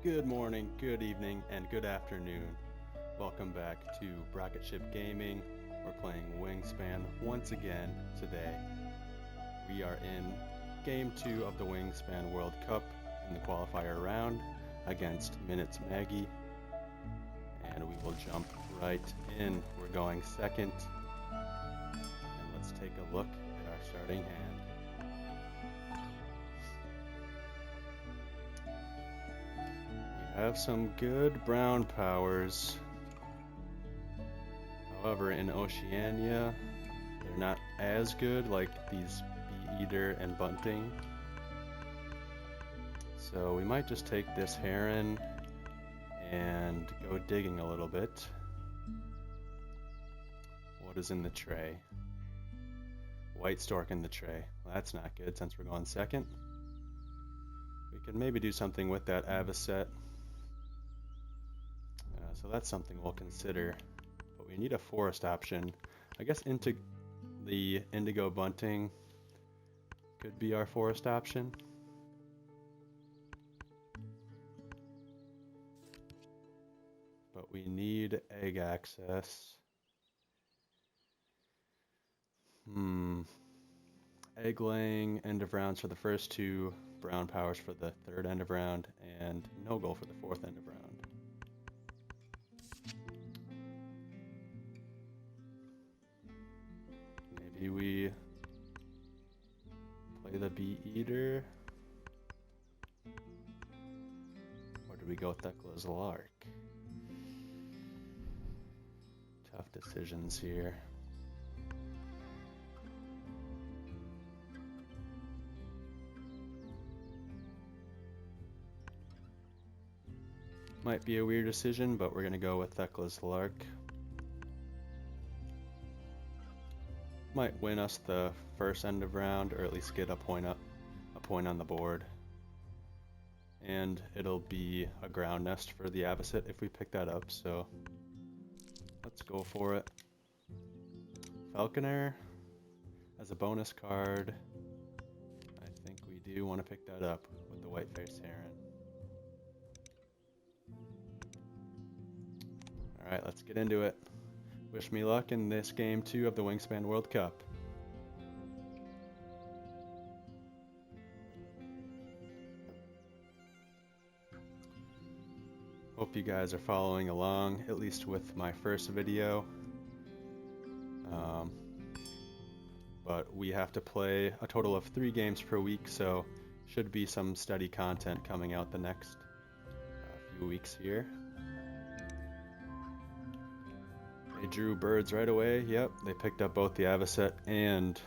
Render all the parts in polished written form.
Good morning, good evening, and good afternoon. Welcome back to Rocket Ship Gaming. We're playing Wingspan once again today. We are in Game 2 of the Wingspan World Cup in the qualifier round against Minutes Maggie. And we will jump right in. We're going second. And let's take a look at our starting hand. Have some good brown powers. However, in Oceania, they're not as good like these Bee-Eater and Bunting. So we might just take this heron and go digging a little bit. What is in the tray? White stork in the tray. Well, that's not good since we're going second. We could maybe do something with that avocet. So that's something we'll consider, but we need a forest option. I guess into the indigo bunting could be our forest option. But we need egg access. Egg laying, end of rounds for the first two, brown powers for the third end of round, and no goal for the fourth end of round. Maybe we play the Bee-Eater, or do we go with Thecla's Lark? Tough decisions here. Might be a weird decision, but we're going to go with Thecla's Lark. Might win us the first end of round, or at least get a point on the board. And it'll be a ground nest for the avocet if we pick that up, so let's go for it. Falconer as a bonus card. I think we do want to pick that up with the white-faced heron. Alright, let's get into it. Wish me luck in this game 2 of the Wingspan World Cup. Hope you guys are following along, at least with my first video. But we have to play a total of 3 games per week, so should be some steady content coming out the next few weeks here. They drew birds right away. Yep, they picked up both the avocet and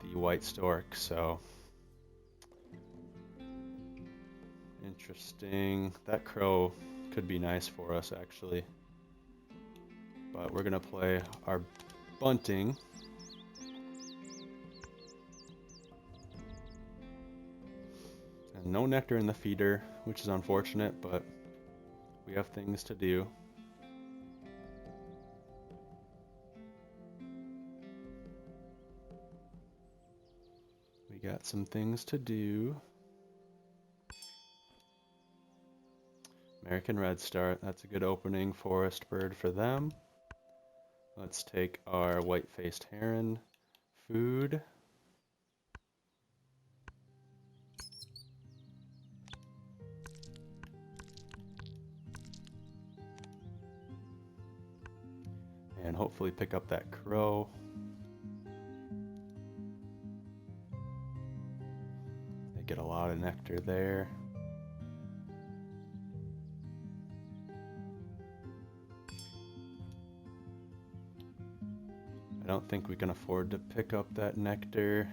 the white stork, so interesting. That crow could be nice for us, actually. But we're gonna play our bunting. And no nectar in the feeder, which is unfortunate, but we have things to do. We got some things to do. American redstart, that's a good opening forest bird for them. Let's take our white-faced heron food. And hopefully pick up that crow. They get a lot of nectar there. I don't think we can afford to pick up that nectar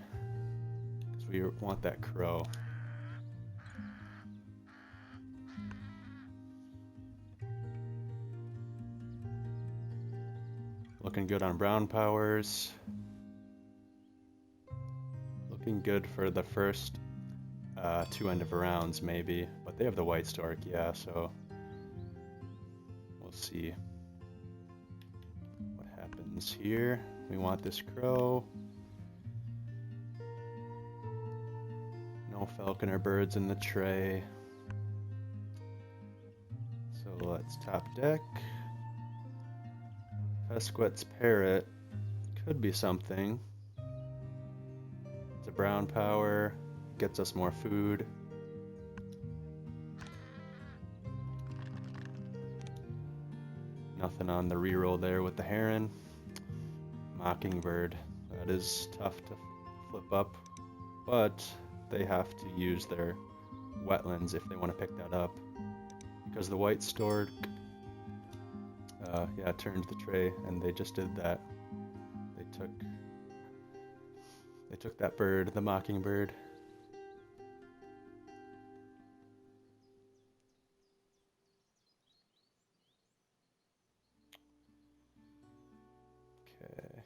because we want that crow. Looking good on brown powers. Looking good for the first 2 end of rounds maybe, but they have the white stork, yeah, so we'll see what happens here. We want this crow. No falconer birds in the tray. So let's top deck. Pesquet's Parrot could be something. It's a brown power, gets us more food. Nothing on the reroll there with the Heron. Mockingbird, that is tough to flip up, but they have to use their wetlands if they want to pick that up. Because the white stork, yeah, turned the tray, and they just did that. They took that bird, the mockingbird. Okay,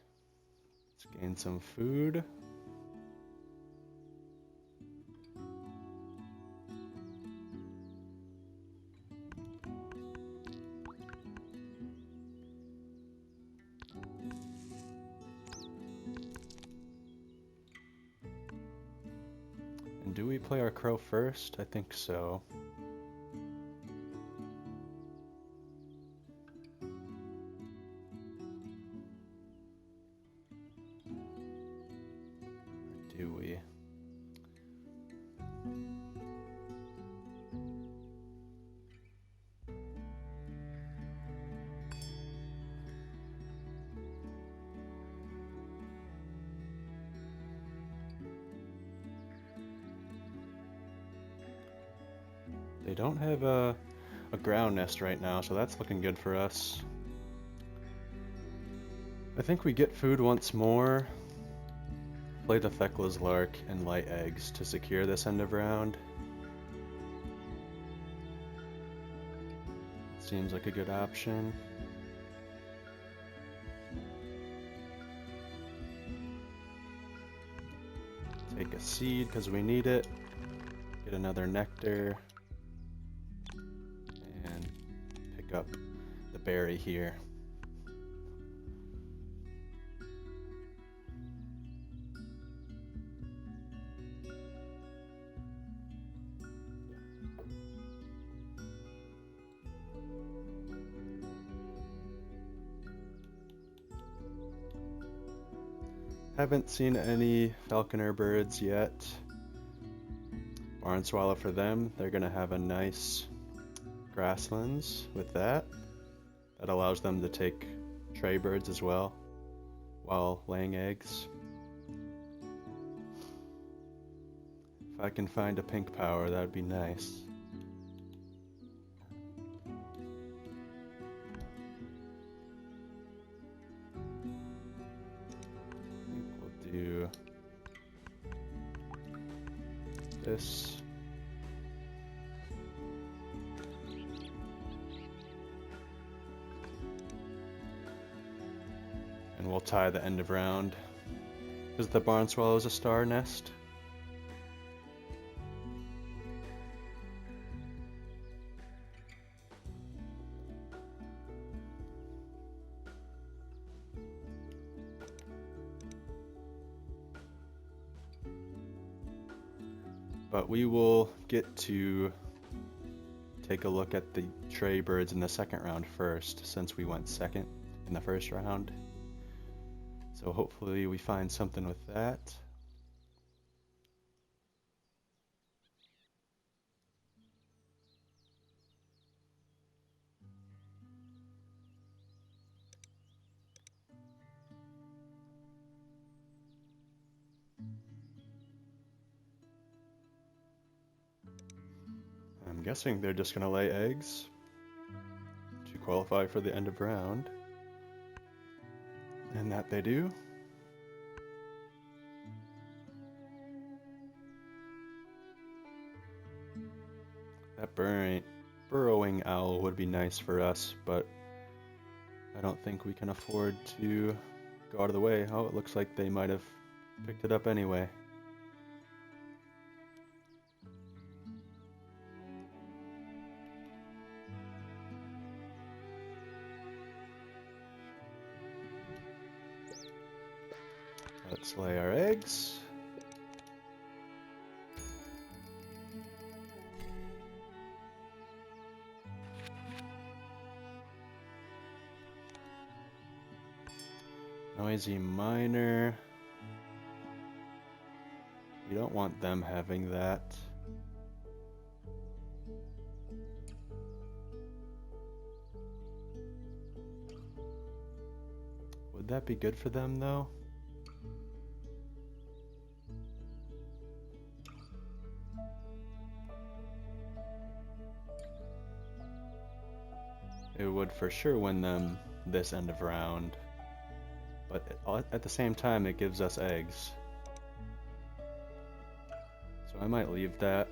let's gain some food. And do we play our crow first? I think so. Or do we? They don't have a ground nest right now, so that's looking good for us. I think we get food once more. Play the Thecla's Lark and lay eggs to secure this end of round. Seems like a good option. Take a seed because we need it. Get another nectar. And pick up the berry here. Haven't seen any falconer birds yet. Barn swallow for them. They're gonna have a nice grasslands with that. That allows them to take tray birds as well while laying eggs. If I can find a pink power, that would be nice. Do this. And we'll tie the end of round. Is the barn swallows a star nest? But we will get to take a look at the tray birds in the second round first, since we went second in the first round. So hopefully we find something with that. I'm guessing they're just gonna lay eggs to qualify for the end of round. And that they do. That burrowing owl would be nice for us, but I don't think we can afford to go out of the way. Oh, it looks like they might have picked it up anyway. Let's lay our eggs. Noisy miner. We don't want them having that. Would that be good for them though? It would for sure win them this end of round, but at the same time it gives us eggs. So I might leave that.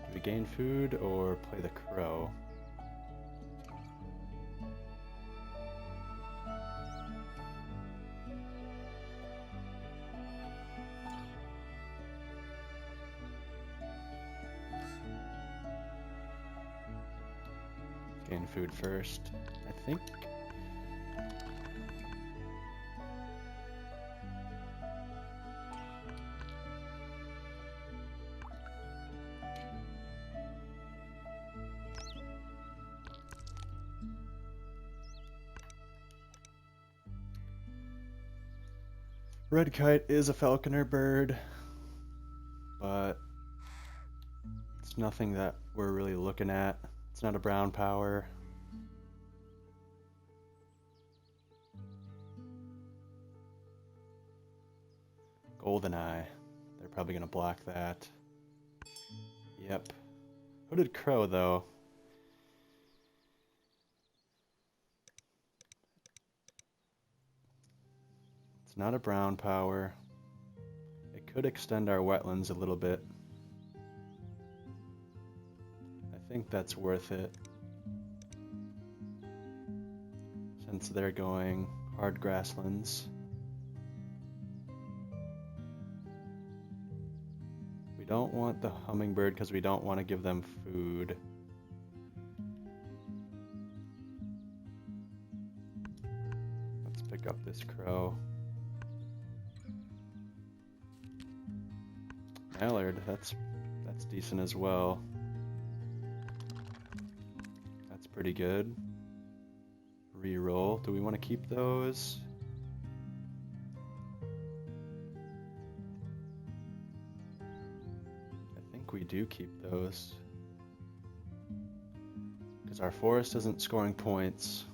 Do we gain food or play the crow? Gain food first, I think. Red kite is a falconer bird, but it's nothing that we're really looking at. It's not a brown power. Goldeneye. They're probably going to block that. Yep. Hooded crow, though. It's not a brown power. It could extend our wetlands a little bit. I think that's worth it, since they're going hard grasslands. We don't want the hummingbird because we don't want to give them food. Let's pick up this crow. Mallard, that's decent as well. Pretty good. Reroll. Do we want to keep those? I think we do keep those, because our forest isn't scoring points.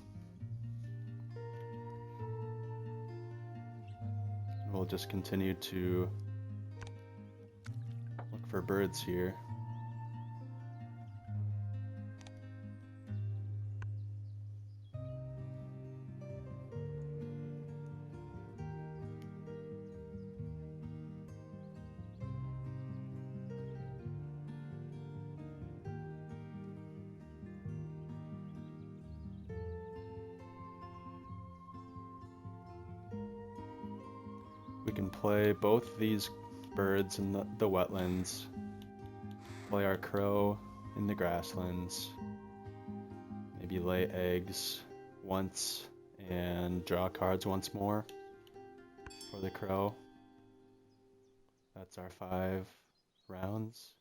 We'll just continue to look for birds here. We can play both these birds in the wetlands, play our crow in the grasslands, maybe lay eggs once and draw cards once more for the crow. That's our 5 rounds.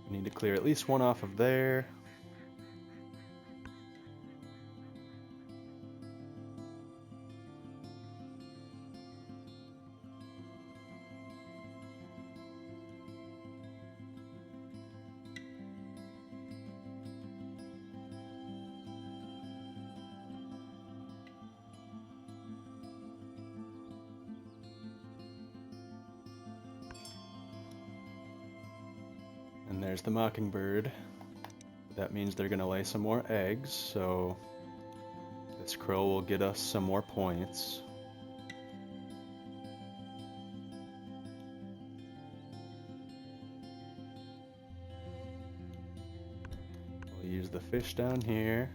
We need to clear at least one off of there. And there's the mockingbird. That means they're gonna lay some more eggs, so this crow will get us some more points. We'll use the fish down here.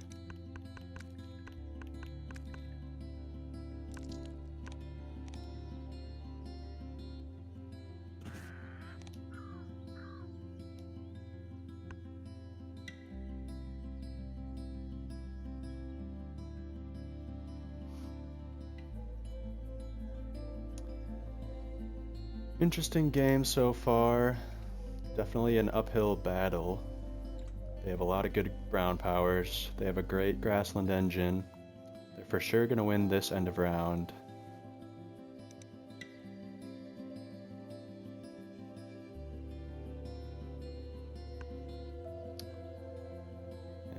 Interesting game so far. Definitely an uphill battle. They have a lot of good brown powers. They have a great grassland engine. They're for sure going to win this end of round.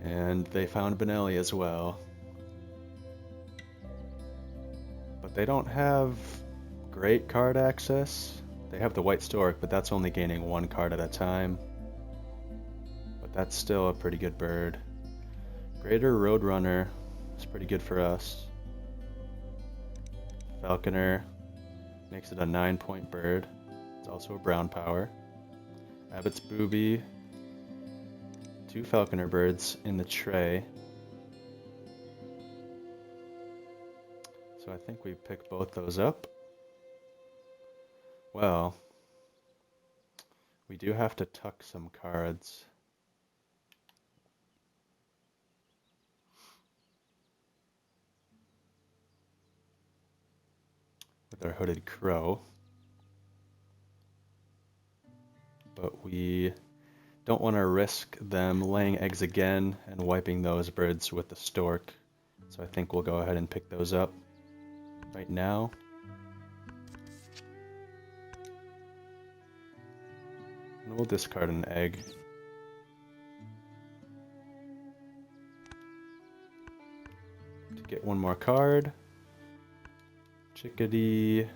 And they found Benelli as well. But they don't have great card access. They have the White Stork, but that's only gaining one card at a time. But that's still a pretty good bird. Greater Roadrunner is pretty good for us. Falconer makes it a 9-point bird. It's also a brown power. Abbott's Booby. 2 Falconer birds in the tray. So I think we pick both those up. Well, we do have to tuck some cards. With our Hooded Crow. But we don't want to risk them laying eggs again and wiping those birds with the stork. So I think we'll go ahead and pick those up right now. And we'll discard an egg. To get one more card. Chickadee.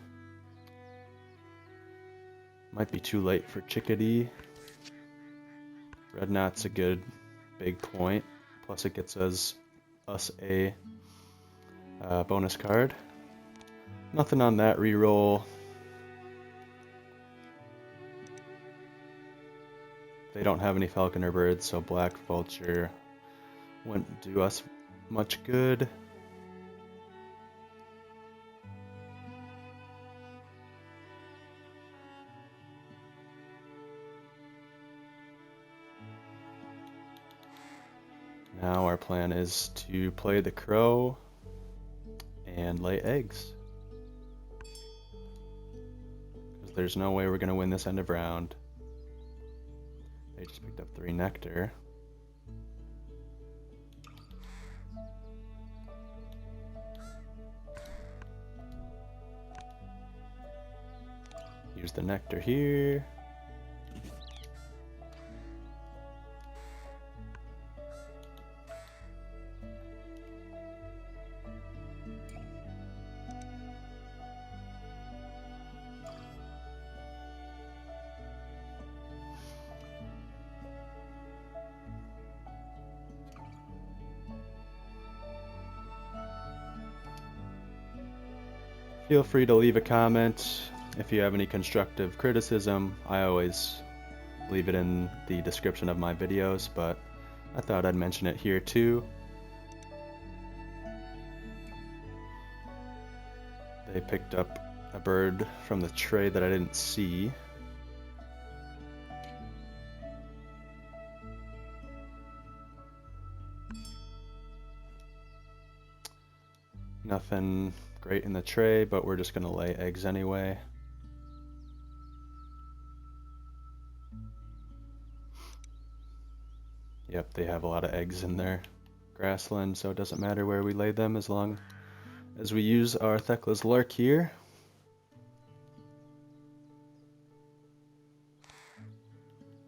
Might be too late for Chickadee. Red Knot's a good big point. Plus it gets us a bonus card. Nothing on that reroll. They don't have any Falconer birds, so Black Vulture wouldn't do us much good. Now our plan is to play the crow and lay eggs. Because there's no way we're going to win this end of round. They just picked up 3 nectar. Use the nectar here. Feel free to leave a comment if you have any constructive criticism. I always leave it in the description of my videos, but I thought I'd mention it here too. They picked up a bird from the tray that I didn't see. Nothing great in the tray, but we're just gonna lay eggs anyway. Yep, they have a lot of eggs in their grassland, so it doesn't matter where we lay them as long as we use our Thekla's Lark here.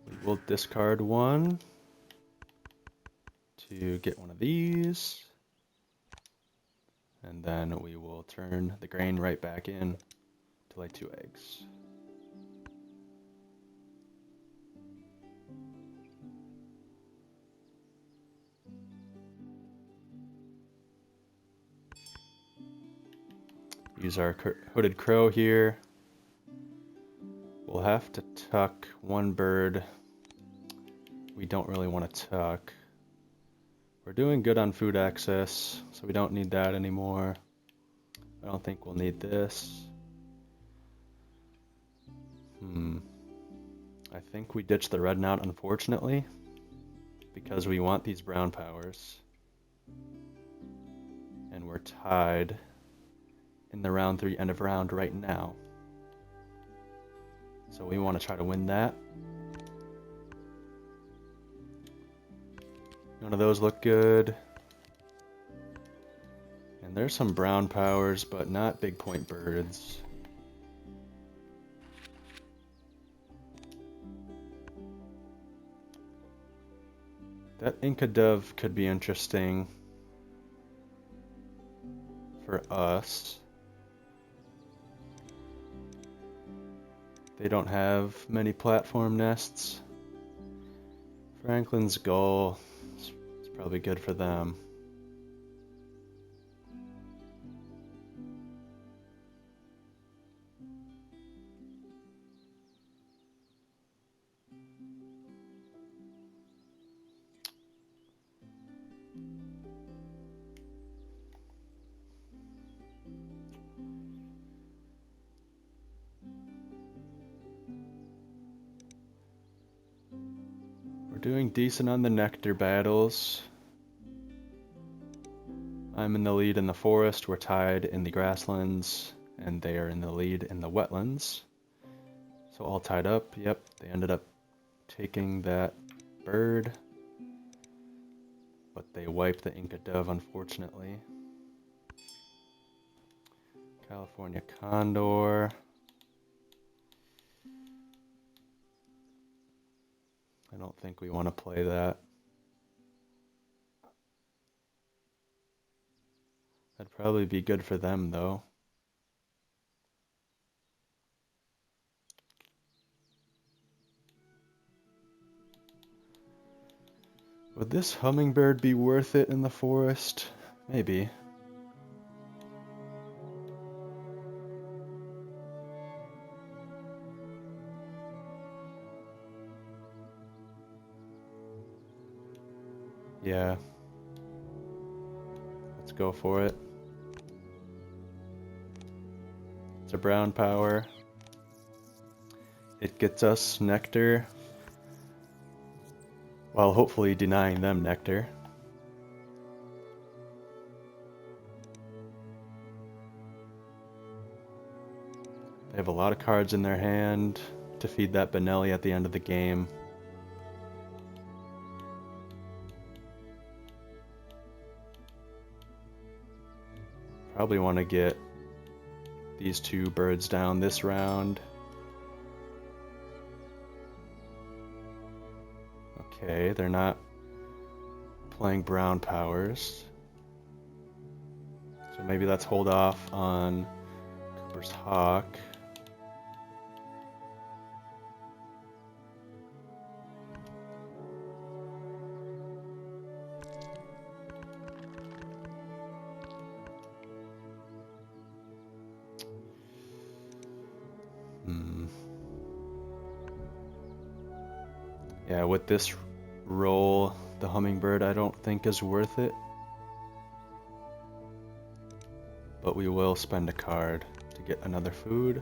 We will discard one to get one of these. And then we will turn the grain right back in to lay 2 eggs. Use our Hooded Crow here. We'll have to tuck one bird we don't really want to tuck. We're doing good on food access, so we don't need that anymore. I don't think we'll need this. I think we ditched the red knot, unfortunately, because we want these brown powers. And we're tied in the round 3 end of round right now. So we want to try to win that. None of those look good. And there's some brown powers, but not big point birds. That Inca dove could be interesting for us. They don't have many platform nests. Franklin's gull is probably good for them. Doing decent on the nectar battles. I'm in the lead in the forest, we're tied in the grasslands, and they are in the lead in the wetlands. So all tied up, yep, they ended up taking that bird, but they wiped the Inca dove, unfortunately. California condor. I don't think we want to play that. That'd probably be good for them, though. Would this hummingbird be worth it in the forest? Maybe. Yeah. Let's go for it. It's a brown power. It gets us nectar, while hopefully denying them nectar. They have a lot of cards in their hand to feed that Benelli at the end of the game. Probably want to get these two birds down this round. Okay, they're not playing brown powers. So maybe let's hold off on Cooper's Hawk. Yeah, with this roll, the hummingbird I don't think is worth it. But we will spend a card to get another food.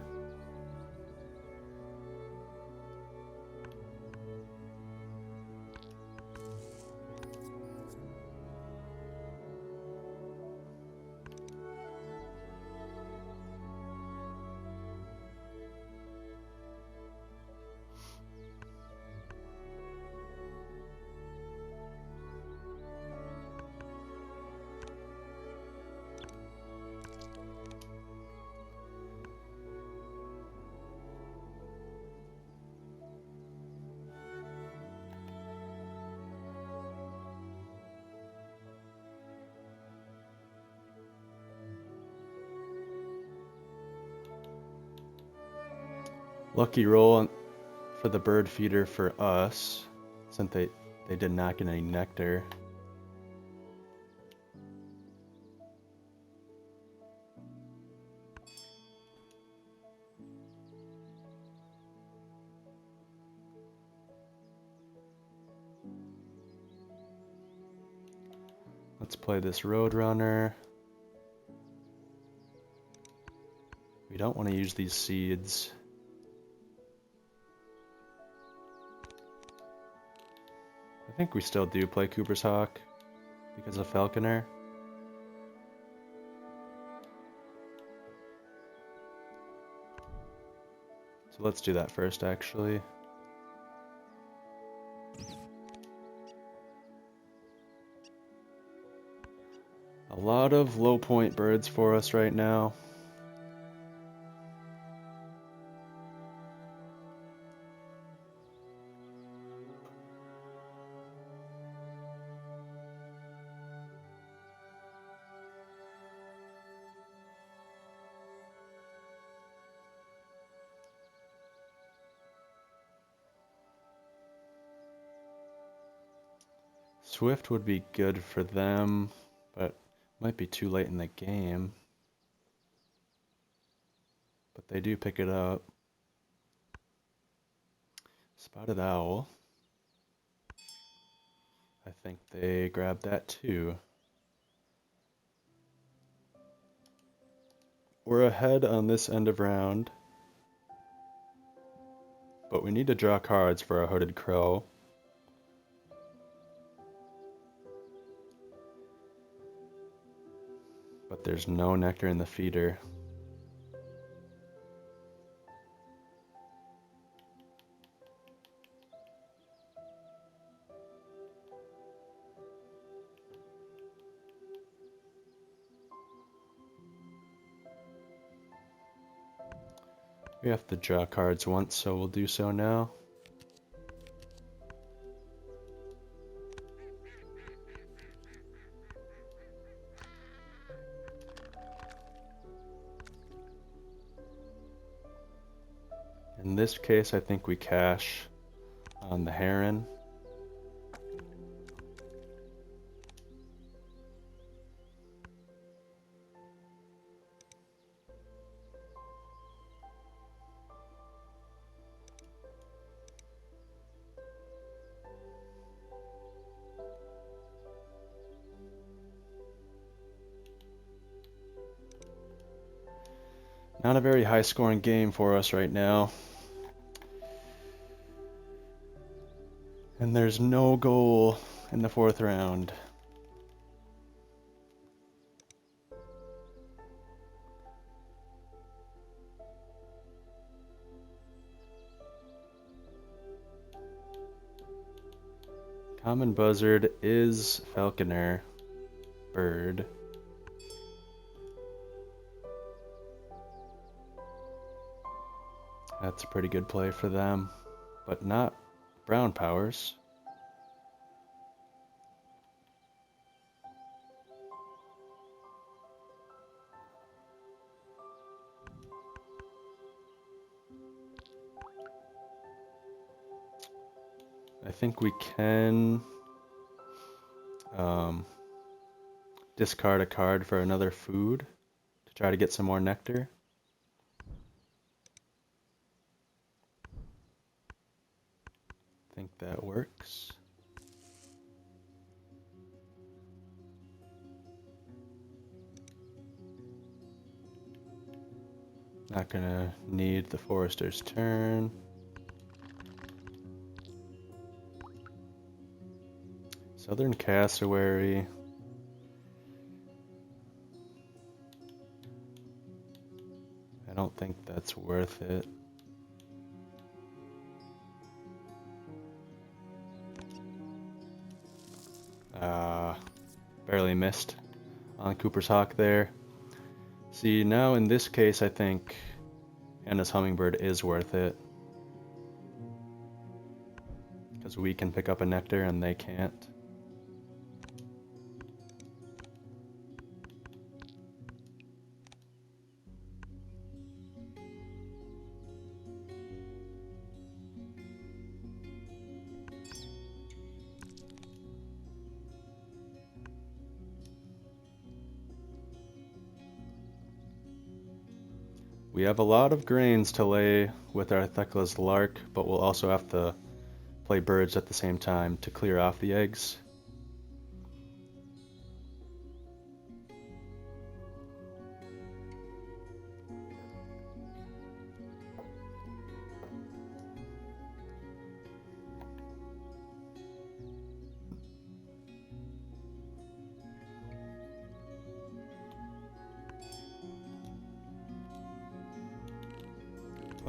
Lucky roll for the bird feeder for us, since they did not get any nectar. Let's play this Roadrunner. We don't want to use these seeds. I think we still do play Cooper's Hawk because of Falconer. So let's do that first, actually. A lot of low point birds for us right now. Swift would be good for them, but might be too late in the game. But they do pick it up. Spotted owl. I think they grabbed that too. We're ahead on this end of round, but we need to draw cards for a hooded crow. But there's no nectar in the feeder. We have to draw cards once, so we'll do so now. In this case, I think we cash on the heron. Not a very high scoring game for us right now. And there's no goal in the 4th round. Common buzzard is falconer bird. That's a pretty good play for them, but not brown powers. I think we can discard a card for another food to try to get some more nectar. I think that works. Not gonna need the forester's turn. Southern cassowary. I don't think that's worth it. Barely missed on Cooper's Hawk there. See, now in this case, I think Hannah's Hummingbird is worth it. Because we can pick up a nectar and they can't. We have a lot of grains to lay with our Thecla's lark, but we'll also have to play birds at the same time to clear off the eggs.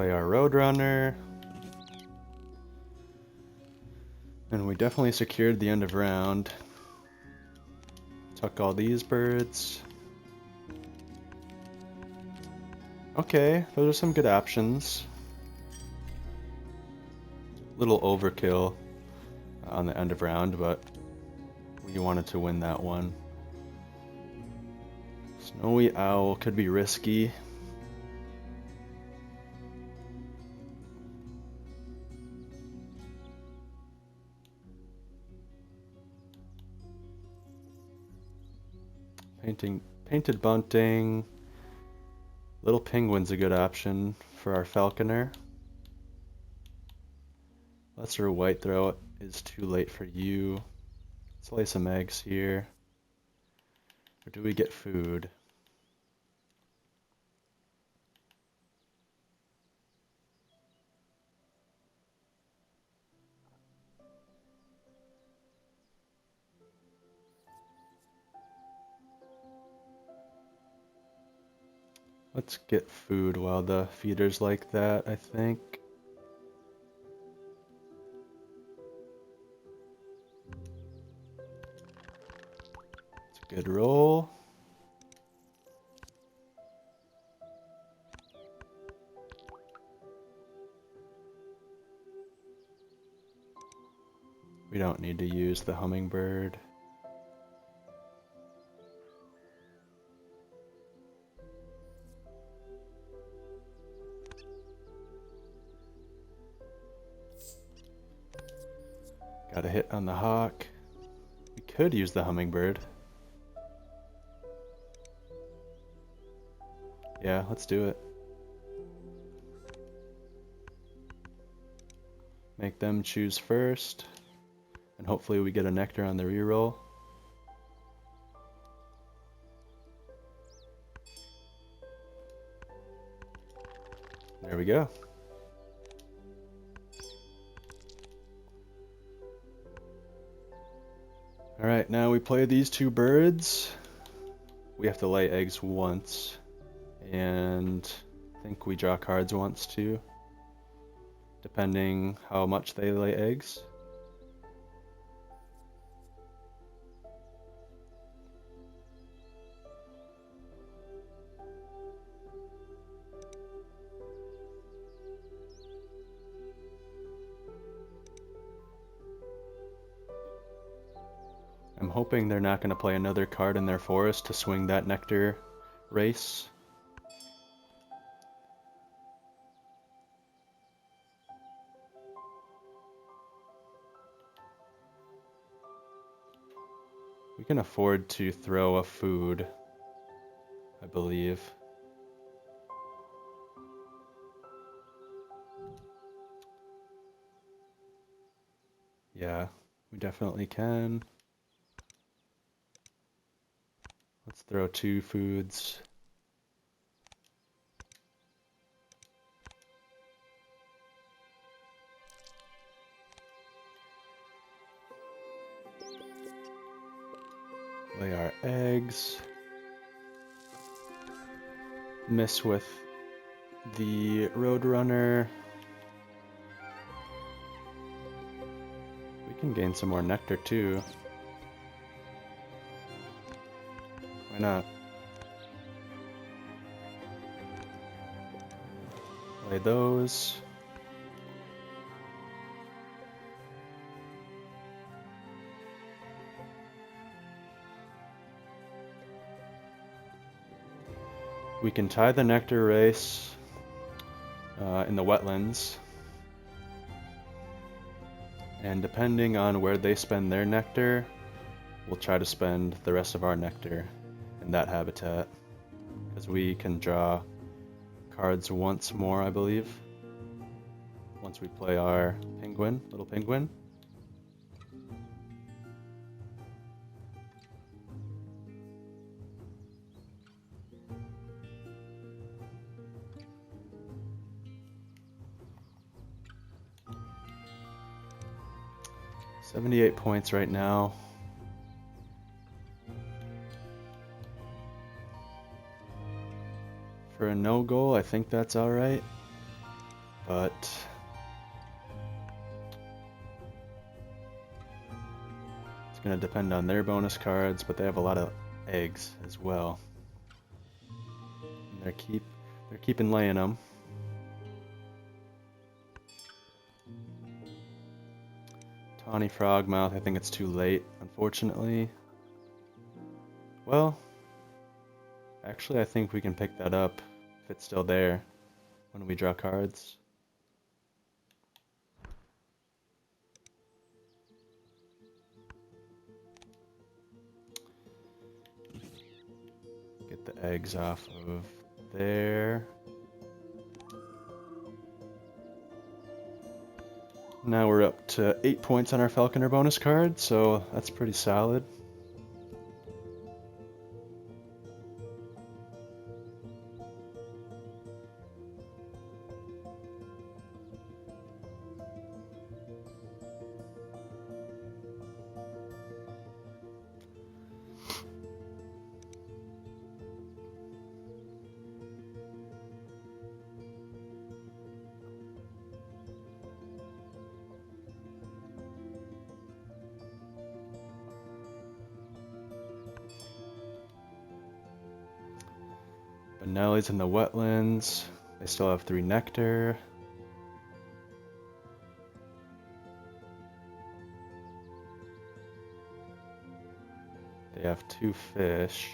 Play our Roadrunner. And we definitely secured the end of round. Tuck all these birds. Okay, those are some good options. Little overkill on the end of round, but we wanted to win that one. Snowy Owl could be risky. Painted bunting. Little penguin's a good option for our falconer. Lesser white throat is too late for you. Let's lay some eggs here. Or do we get food? Let's get food while the feeder's like that, I think. It's a good roll. We don't need to use the hummingbird. Got a hit on the hawk. We could use the hummingbird. Yeah, let's do it. Make them choose first. And hopefully we get a nectar on the reroll. There we go. Alright, now we play these two birds. We have to lay eggs once. And I think we draw cards once too. Depending how much they lay eggs. I'm hoping they're not going to play another card in their forest to swing that nectar race. We can afford to throw a food, I believe. Yeah, we definitely can. Let's throw 2 foods. Lay our eggs. Miss with the Roadrunner. We can gain some more nectar too. Why not? Lay those. We can tie the nectar race in the wetlands. And depending on where they spend their nectar, we'll try to spend the rest of our nectar in that habitat. Because we can draw cards once more, I believe. Once we play our penguin, little penguin. $78 points right now. For a no goal, I think that's alright. but it's going to depend on their bonus cards, but they have a lot of eggs as well. And they're keeping laying them. Tawny Frogmouth, I think it's too late, unfortunately. Well, actually I think we can pick that up if it's still there when we draw cards. Get the eggs off of there. Now we're up to 8 points on our Falconer bonus card, so that's pretty solid. Benelli's in the wetlands. They still have 3 nectar. They have 2 fish.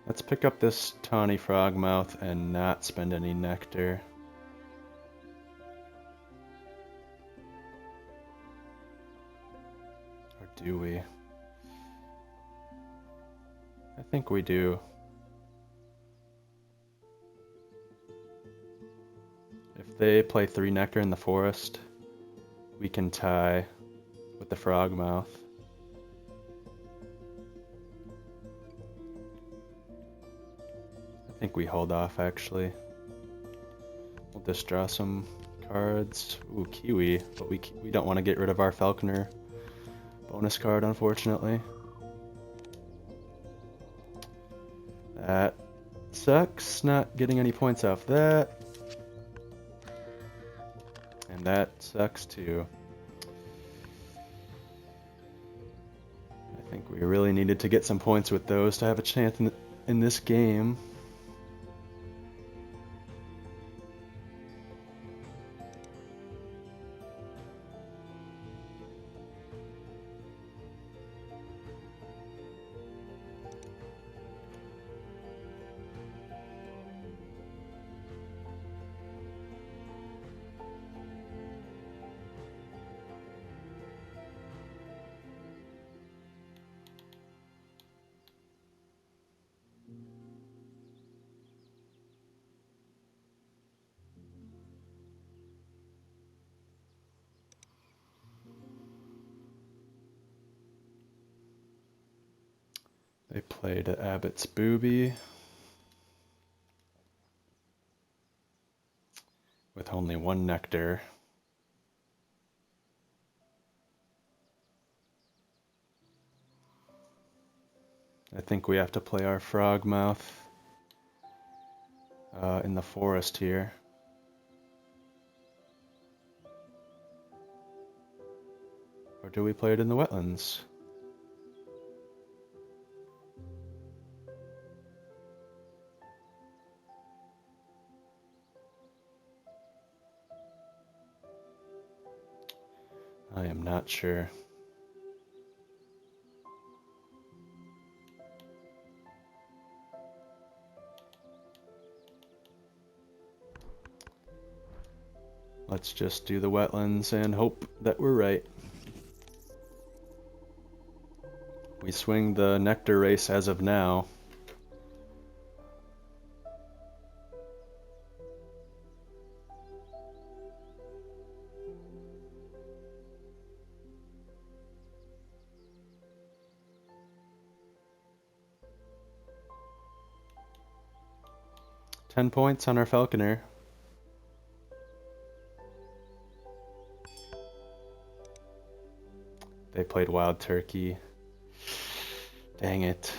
Let's pick up this Tawny Frogmouth and not spend any nectar. Or do we? I think we do. If they play 3 nectar in the forest, we can tie with the Frogmouth. I think we hold off actually. We'll just draw some cards. Ooh, Kiwi, but we don't want to get rid of our Falconer bonus card, unfortunately. That sucks, not getting any points off that. And that sucks too. I think we really needed to get some points with those to have a chance in this game. They played Abbott's Booby with only 1 nectar. I think we have to play our Frogmouth in the forest here. Or do we play it in the wetlands? I am not sure. Let's just do the wetlands and hope that we're right. We swing the nectar race as of now. $10 points on our Falconer. They played Wild Turkey. Dang it.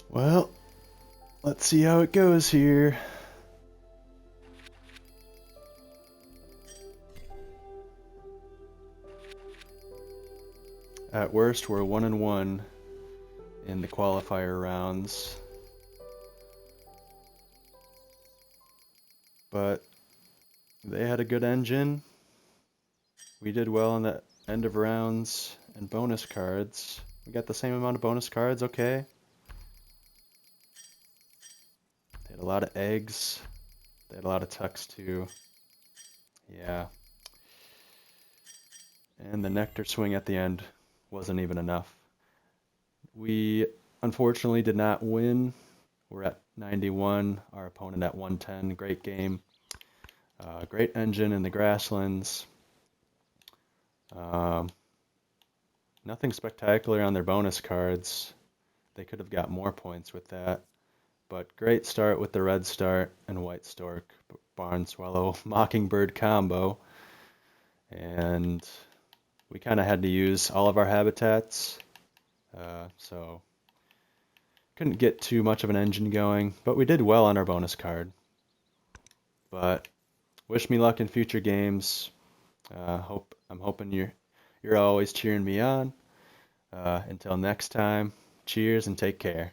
Well, let's see how it goes here. At worst, we're 1-1 in the qualifier rounds. But they had a good engine. We did well on the end of rounds and bonus cards. We got the same amount of bonus cards, okay. They had a lot of eggs. They had a lot of tucks too. Yeah. And the nectar swing at the end wasn't even enough. We unfortunately did not win. We're at 91, our opponent at 110. Great game. Great engine in the grasslands. Nothing spectacular on their bonus cards. They could have got more points with that. But great start with the red start and white stork, barn swallow, mockingbird combo. And we kind of had to use all of our habitats. So couldn't get too much of an engine going, but we did well on our bonus card. But wish me luck in future games. I'm hoping you're always cheering me on. Until next time, cheers and take care.